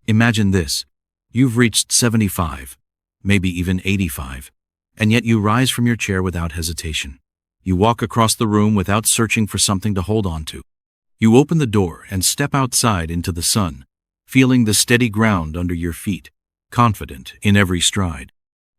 Imagine this. You've reached 75, maybe even 85, and yet you rise from your chair without hesitation. You walk across the room without searching for something to hold on to. You open the door and step outside into the sun, feeling the steady ground under your feet, confident in every stride.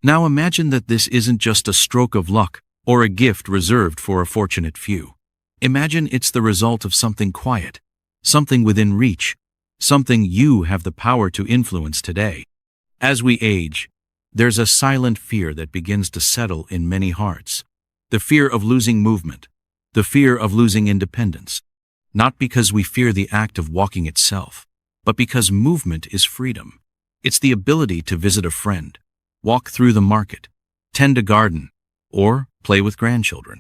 Now imagine that this isn't just a stroke of luck or a gift reserved for a fortunate few. Imagine it's the result of something quiet, something within reach, something you have the power to influence today. As we age, there's a silent fear that begins to settle in many hearts. The fear of losing movement, the fear of losing independence. Not because we fear the act of walking itself, but because movement is freedom. It's the ability to visit a friend, walk through the market, tend a garden, or play with grandchildren.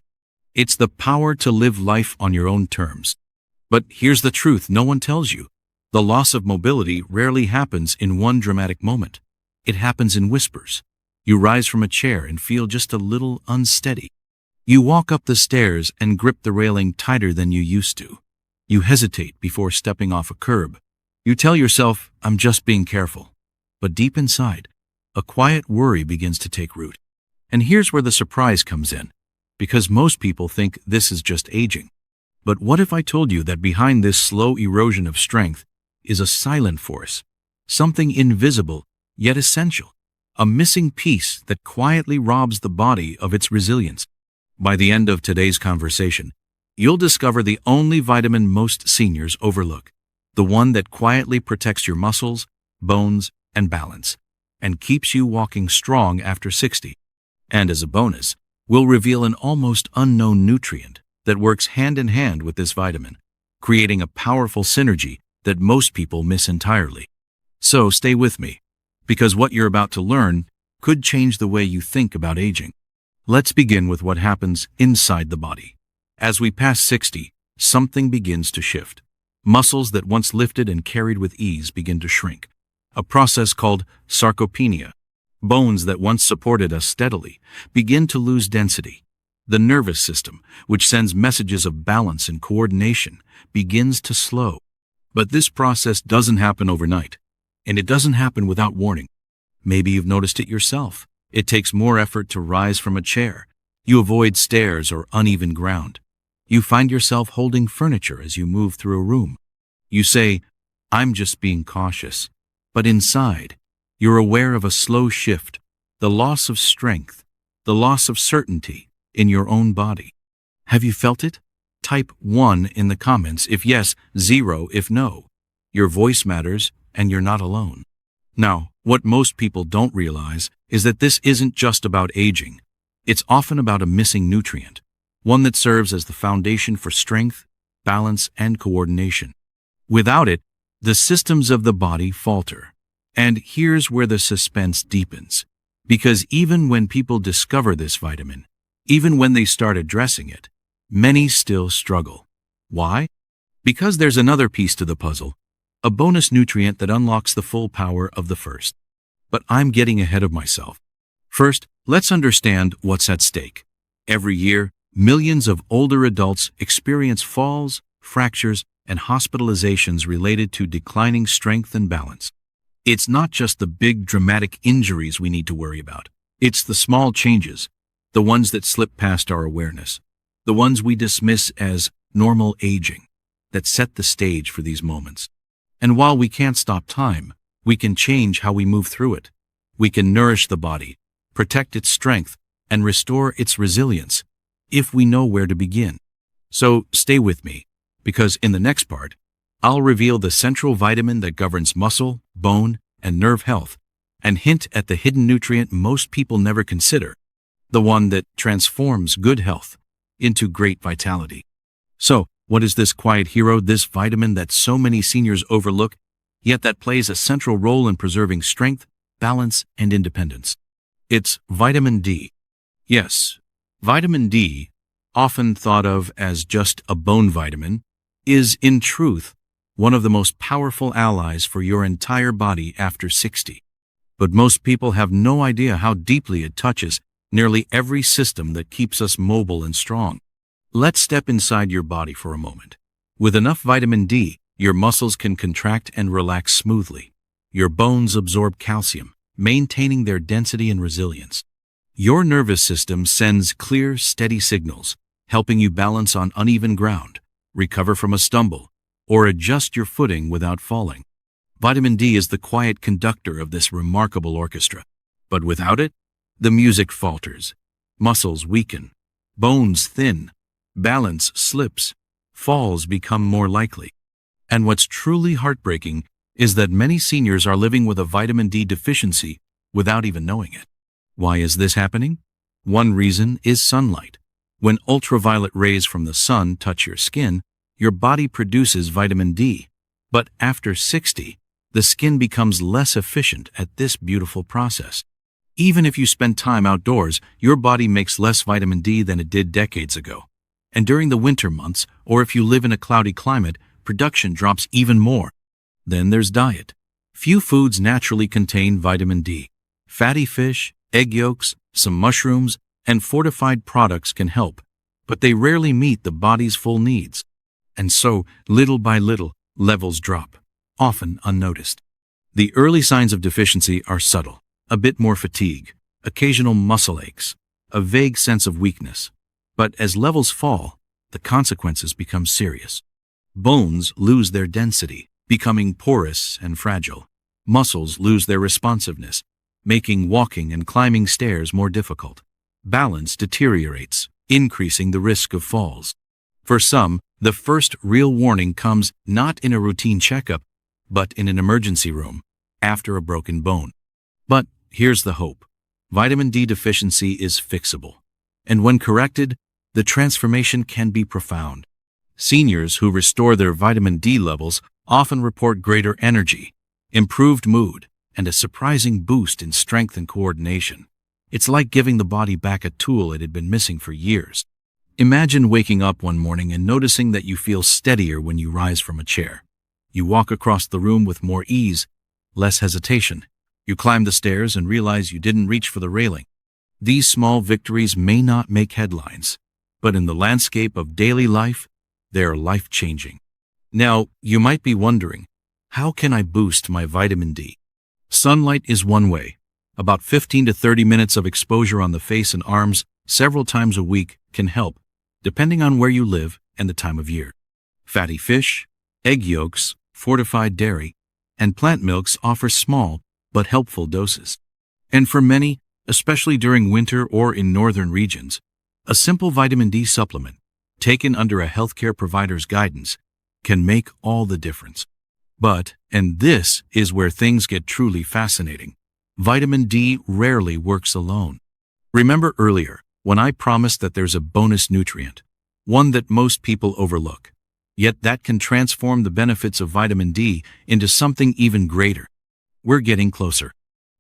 It's the power to live life on your own terms. But here's the truth no one tells you. The loss of mobility rarely happens in one dramatic moment. It happens in whispers. You rise from a chair and feel just a little unsteady. You walk up the stairs and grip the railing tighter than you used to. You hesitate before stepping off a curb. You tell yourself, I'm just being careful. But deep inside, a quiet worry begins to take root. And here's where the surprise comes in, because most people think this is just aging. But what if I told you that behind this slow erosion of strength is a silent force, something invisible yet essential, a missing piece that quietly robs the body of its resilience? By the end of today's conversation, you'll discover the only vitamin most seniors overlook, the one that quietly protects your muscles, bones, and balance, and keeps you walking strong after 60. And as a bonus, we'll reveal an almost unknown nutrient that works hand in hand with this vitamin, creating a powerful synergy that most people miss entirely. So stay with me, because what you're about to learn could change the way you think about aging. Let's begin with what happens inside the body. As we pass 60, something begins to shift. Muscles that once lifted and carried with ease begin to shrink, a process called sarcopenia. Bones that once supported us steadily begin to lose density. The nervous system, which sends messages of balance and coordination, begins to slow. But this process doesn't happen overnight, and it doesn't happen without warning. Maybe you've noticed it yourself. It takes more effort to rise from a chair. You avoid stairs or uneven ground. You find yourself holding furniture as you move through a room. You say, I'm just being cautious. But inside, you're aware of a slow shift, the loss of strength, the loss of certainty in your own body. Have you felt it? Type 1 in the comments if yes, 0 if no. Your voice matters, and you're not alone. Now, what most people don't realize is that this isn't just about aging. It's often about a missing nutrient, one that serves as the foundation for strength, balance, and coordination. Without it, the systems of the body falter. And here's where the suspense deepens. Because even when people discover this vitamin, even when they start addressing it, many still struggle. Why? Because there's another piece to the puzzle, a bonus nutrient that unlocks the full power of the first. But I'm getting ahead of myself. First, let's understand what's at stake. Every year, millions of older adults experience falls, fractures, and hospitalizations related to declining strength and balance. It's not just the big dramatic injuries we need to worry about. It's the small changes, the ones that slip past our awareness, the ones we dismiss as normal aging, that set the stage for these moments. And while we can't stop time, we can change how we move through it. We can nourish the body, protect its strength, and restore its resilience, if we know where to begin. So stay with me, because in the next part, I'll reveal the central vitamin that governs muscle, bone, and nerve health, and hint at the hidden nutrient most people never consider, the one that transforms good health into great vitality. So, what is this quiet hero, this vitamin that so many seniors overlook, yet that plays a central role in preserving strength, balance, and independence? It's vitamin D. Yes, vitamin D, often thought of as just a bone vitamin, is in truth one of the most powerful allies for your entire body after 60. But most people have no idea how deeply it touches nearly every system that keeps us mobile and strong. Let's step inside your body for a moment. With enough vitamin D, your muscles can contract and relax smoothly. Your bones absorb calcium, maintaining their density and resilience. Your nervous system sends clear, steady signals, helping you balance on uneven ground, recover from a stumble, or adjust your footing without falling. Vitamin D is the quiet conductor of this remarkable orchestra. But without it, the music falters, muscles weaken, bones thin, balance slips, falls become more likely. And what's truly heartbreaking is that many seniors are living with a vitamin D deficiency without even knowing it. Why is this happening? One reason is sunlight. When ultraviolet rays from the sun touch your skin, your body produces vitamin D. But after 60, the skin becomes less efficient at this beautiful process. Even if you spend time outdoors, your body makes less vitamin D than it did decades ago. And during the winter months, or if you live in a cloudy climate, production drops even more. Then there's diet. Few foods naturally contain vitamin D. Fatty fish, egg yolks, some mushrooms, and fortified products can help, but they rarely meet the body's full needs. And so, little by little, levels drop, often unnoticed. The early signs of deficiency are subtle: a bit more fatigue, occasional muscle aches, a vague sense of weakness. But as levels fall, the consequences become serious. Bones lose their density, becoming porous and fragile. Muscles lose their responsiveness, making walking and climbing stairs more difficult. Balance deteriorates, increasing the risk of falls. For some, the first real warning comes not in a routine checkup, but in an emergency room, after a broken bone. But here's the hope. Vitamin D deficiency is fixable. And when corrected, the transformation can be profound. Seniors who restore their vitamin D levels often report greater energy, improved mood, and a surprising boost in strength and coordination. It's like giving the body back a tool it had been missing for years. Imagine waking up one morning and noticing that you feel steadier when you rise from a chair. You walk across the room with more ease, less hesitation. You climb the stairs and realize you didn't reach for the railing. These small victories may not make headlines, but in the landscape of daily life, they are life-changing. Now, you might be wondering, how can I boost my vitamin D? Sunlight is one way. About 15 to 30 minutes of exposure on the face and arms several times a week can help, depending on where you live and the time of year. Fatty fish, egg yolks, fortified dairy, and plant milks offer small but helpful doses. And for many, especially during winter or in northern regions, a simple vitamin D supplement, taken under a healthcare provider's guidance, can make all the difference. But, and this is where things get truly fascinating, vitamin D rarely works alone. Remember earlier, when I promised that there's a bonus nutrient, one that most people overlook, yet that can transform the benefits of vitamin D into something even greater. We're getting closer.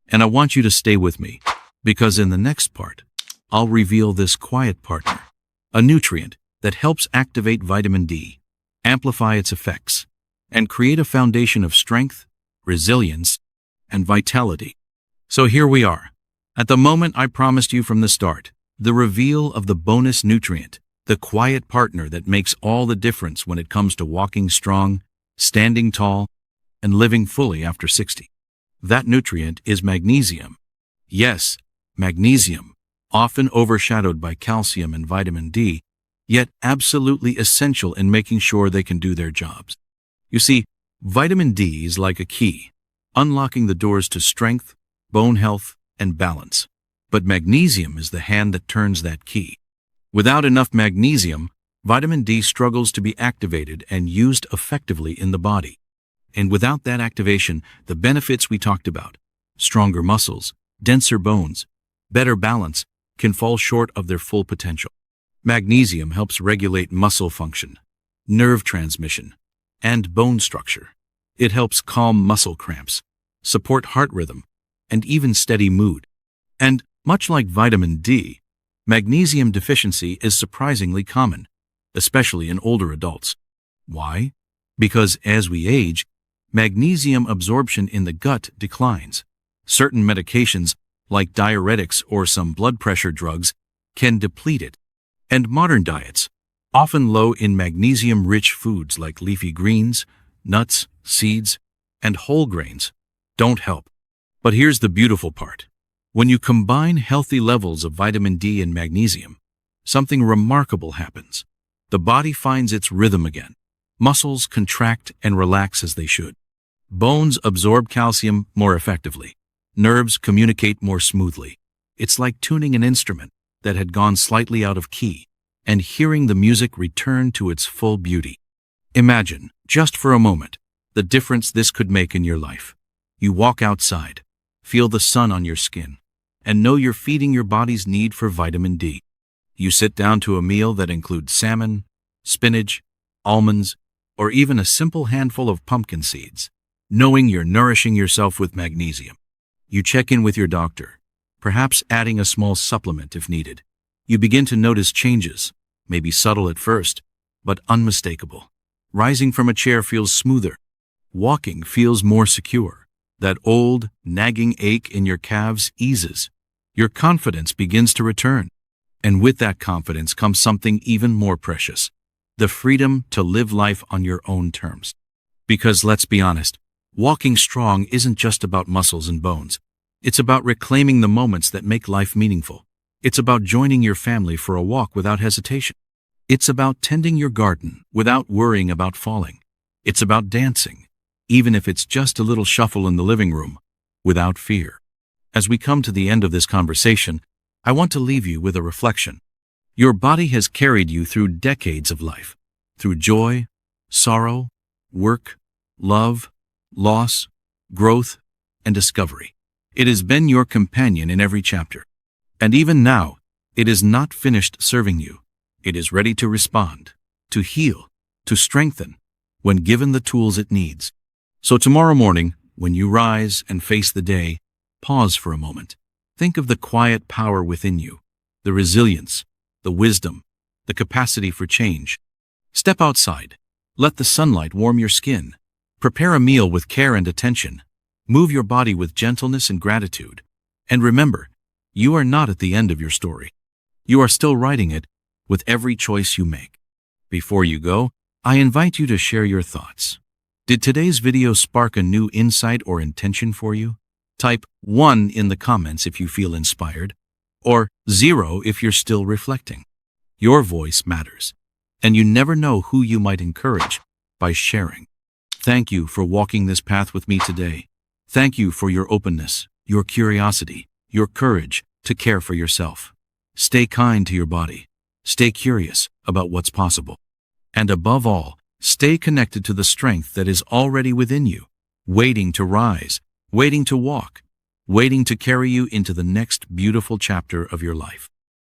And I want you to stay with me, because in the next part, I'll reveal this quiet partner, a nutrient that helps activate vitamin D, amplify its effects, and create a foundation of strength, resilience, and vitality. So here we are, at the moment I promised you from the start, the reveal of the bonus nutrient, the quiet partner that makes all the difference when it comes to walking strong, standing tall, and living fully after 60. That nutrient is magnesium. Yes, magnesium, often overshadowed by calcium and vitamin D, yet absolutely essential in making sure they can do their jobs. You see, vitamin D is like a key, unlocking the doors to strength, bone health, and balance. But magnesium is the hand that turns that key. Without enough magnesium, vitamin D struggles to be activated and used effectively in the body. And without that activation, the benefits we talked about, stronger muscles, denser bones, better balance, can fall short of their full potential. Magnesium helps regulate muscle function, nerve transmission, and bone structure. It helps calm muscle cramps, support heart rhythm, and even steady mood. And much like vitamin D, magnesium deficiency is surprisingly common, especially in older adults. Why? Because as we age, magnesium absorption in the gut declines. Certain medications, like diuretics or some blood pressure drugs, can deplete it. And modern diets, often low in magnesium-rich foods like leafy greens, nuts, seeds, and whole grains, don't help. But here's the beautiful part. When you combine healthy levels of vitamin D and magnesium, something remarkable happens. The body finds its rhythm again. Muscles contract and relax as they should. Bones absorb calcium more effectively. Nerves communicate more smoothly. It's like tuning an instrument that had gone slightly out of key and hearing the music return to its full beauty. Imagine, just for a moment, the difference this could make in your life. You walk outside, feel the sun on your skin, and know you're feeding your body's need for vitamin D. You sit down to a meal that includes salmon, spinach, almonds, or even a simple handful of pumpkin seeds, knowing you're nourishing yourself with magnesium. You check in with your doctor, perhaps adding a small supplement if needed. You begin to notice changes, maybe subtle at first, but unmistakable. Rising from a chair feels smoother. Walking feels more secure. That old, nagging ache in your calves eases. Your confidence begins to return. And with that confidence comes something even more precious: the freedom to live life on your own terms. Because let's be honest, walking strong isn't just about muscles and bones. It's about reclaiming the moments that make life meaningful. It's about joining your family for a walk without hesitation. It's about tending your garden without worrying about falling. It's about dancing, even if it's just a little shuffle in the living room, without fear. As we come to the end of this conversation, I want to leave you with a reflection. Your body has carried you through decades of life, through joy, sorrow, work, love, loss, growth, and discovery. It has been your companion in every chapter. And even now, it is not finished serving you. It is ready to respond, to heal, to strengthen, when given the tools it needs. So tomorrow morning, when you rise and face the day, pause for a moment. Think of the quiet power within you, the resilience, the wisdom, the capacity for change. Step outside. Let the sunlight warm your skin. Prepare a meal with care and attention. Move your body with gentleness and gratitude. And remember, you are not at the end of your story. You are still writing it with every choice you make. Before you go, I invite you to share your thoughts. Did today's video spark a new insight or intention for you? Type 1 in the comments if you feel inspired, or 0 if you're still reflecting. Your voice matters, and you never know who you might encourage by sharing. Thank you for walking this path with me today. Thank you for your openness, your curiosity, your courage to care for yourself. Stay kind to your body. Stay curious about what's possible. And above all, stay connected to the strength that is already within you, waiting to rise, waiting to walk, waiting to carry you into the next beautiful chapter of your life.